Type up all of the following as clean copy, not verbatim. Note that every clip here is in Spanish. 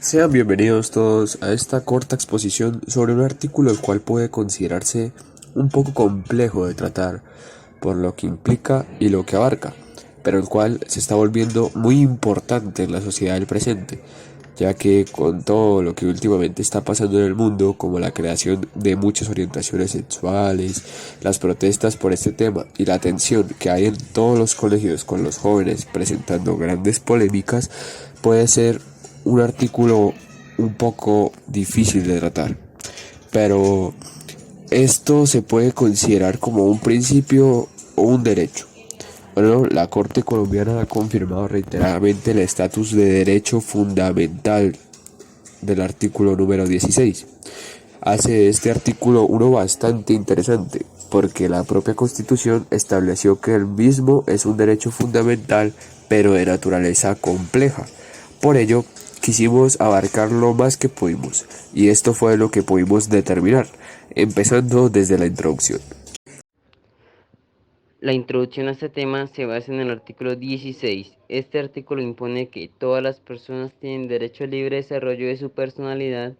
Sean bienvenidos todos a esta corta exposición sobre un artículo el cual puede considerarse un poco complejo de tratar por lo que implica y lo que abarca, pero el cual se está volviendo muy importante en la sociedad del presente, ya que con todo lo que últimamente está pasando en el mundo, como la creación de muchas orientaciones sexuales, las protestas por este tema y la tensión que hay en todos los colegios con los jóvenes presentando grandes polémicas, puede ser un artículo un poco difícil de tratar. Pero esto se puede considerar como un principio o un derecho. Bueno, la Corte colombiana ha confirmado reiteradamente el estatus de derecho fundamental del artículo número 16. Hace este artículo uno bastante interesante, porque la propia Constitución estableció que el mismo es un derecho fundamental, pero de naturaleza compleja. Por ello, quisimos abarcar lo más que pudimos, y esto fue lo que pudimos determinar, empezando desde la introducción. La introducción a este tema se basa en el artículo 16. Este artículo impone que todas las personas tienen derecho al libre desarrollo de su personalidad,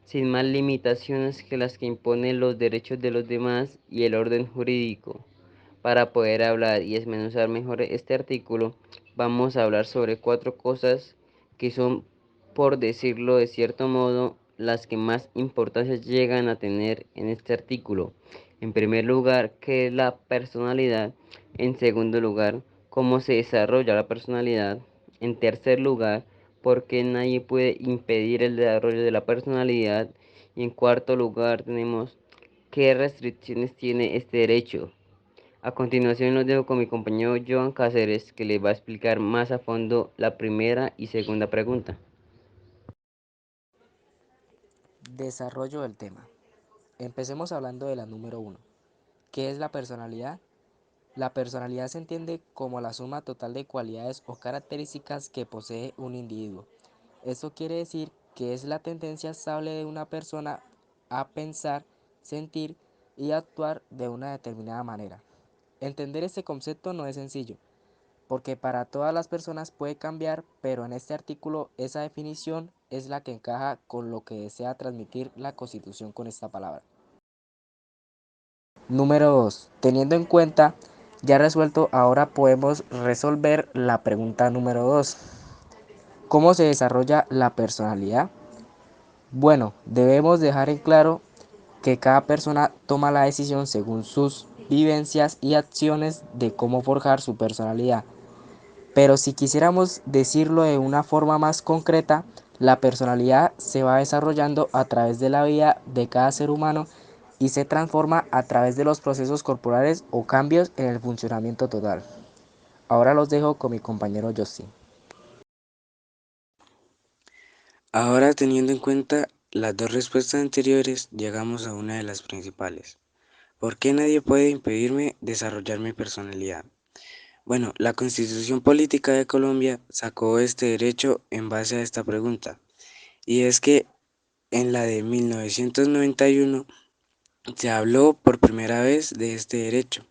sin más limitaciones que las que imponen los derechos de los demás y el orden jurídico. Para poder hablar y desmenuzar mejor este artículo, vamos a hablar sobre 4 cosas que son, por decirlo de cierto modo, las que más importancia llegan a tener en este artículo. En primer lugar, ¿qué es la personalidad? En segundo lugar, ¿cómo se desarrolla la personalidad? En tercer lugar, ¿por qué nadie puede impedir el desarrollo de la personalidad? Y en cuarto lugar tenemos ¿qué restricciones tiene este derecho? A continuación los dejo con mi compañero Joan Cáceres, que les va a explicar más a fondo la primera y segunda pregunta. Desarrollo del tema. Empecemos hablando de la número 1. ¿Qué es la personalidad? La personalidad se entiende como la suma total de cualidades o características que posee un individuo. Esto quiere decir que es la tendencia estable de una persona a pensar, sentir y actuar de una determinada manera. Entender este concepto no es sencillo, porque para todas las personas puede cambiar, pero en este artículo esa definición es la que encaja con lo que desea transmitir la Constitución con esta palabra. Número 2. Teniendo en cuenta ya resuelto, ahora podemos resolver la pregunta número 2. ¿Cómo se desarrolla la personalidad? Bueno, debemos dejar en claro que cada persona toma la decisión según sus vivencias y acciones de cómo forjar su personalidad. Pero si quisiéramos decirlo de una forma más concreta, la personalidad se va desarrollando a través de la vida de cada ser humano y se transforma a través de los procesos corporales o cambios en el funcionamiento total. Ahora los dejo con mi compañero Justin. Ahora, teniendo en cuenta las dos respuestas anteriores, llegamos a una de las principales. ¿Por qué nadie puede impedirme desarrollar mi personalidad? Bueno, la Constitución Política de Colombia sacó este derecho en base a esta pregunta, y es que en la de 1991 se habló por primera vez de este derecho,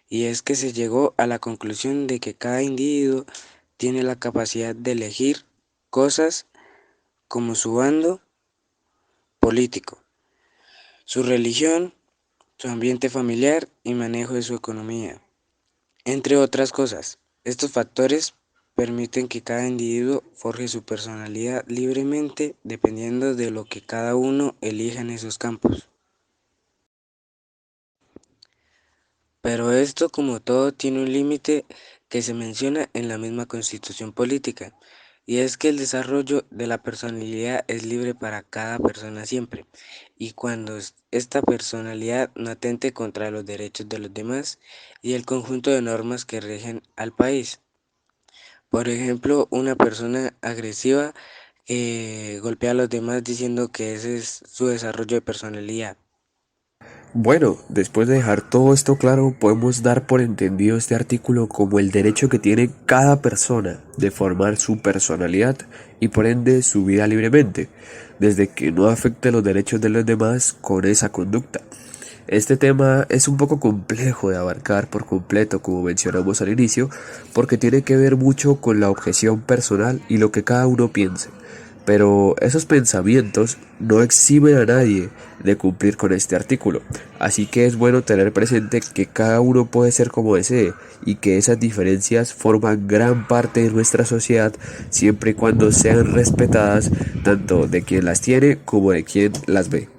y es que se llegó a la conclusión de que cada individuo tiene la capacidad de elegir cosas como su bando político, su religión, su ambiente familiar y manejo de su economía, entre otras cosas. Estos factores permiten que cada individuo forje su personalidad libremente dependiendo de lo que cada uno elija en esos campos. Pero esto, como todo, tiene un límite que se menciona en la misma Constitución Política, y es que el desarrollo de la personalidad es libre para cada persona siempre, y cuando esta personalidad no atente contra los derechos de los demás y el conjunto de normas que rigen al país. Por ejemplo, una persona agresiva golpea a los demás diciendo que ese es su desarrollo de personalidad. Bueno, después de dejar todo esto claro, podemos dar por entendido este artículo como el derecho que tiene cada persona de formar su personalidad y por ende su vida libremente, desde que no afecte los derechos de los demás con esa conducta. Este tema es un poco complejo de abarcar por completo, como mencionamos al inicio, porque tiene que ver mucho con la objeción personal y lo que cada uno piense. Pero esos pensamientos no eximen a nadie de cumplir con este artículo, así que es bueno tener presente que cada uno puede ser como desee y que esas diferencias forman gran parte de nuestra sociedad siempre y cuando sean respetadas tanto de quien las tiene como de quien las ve.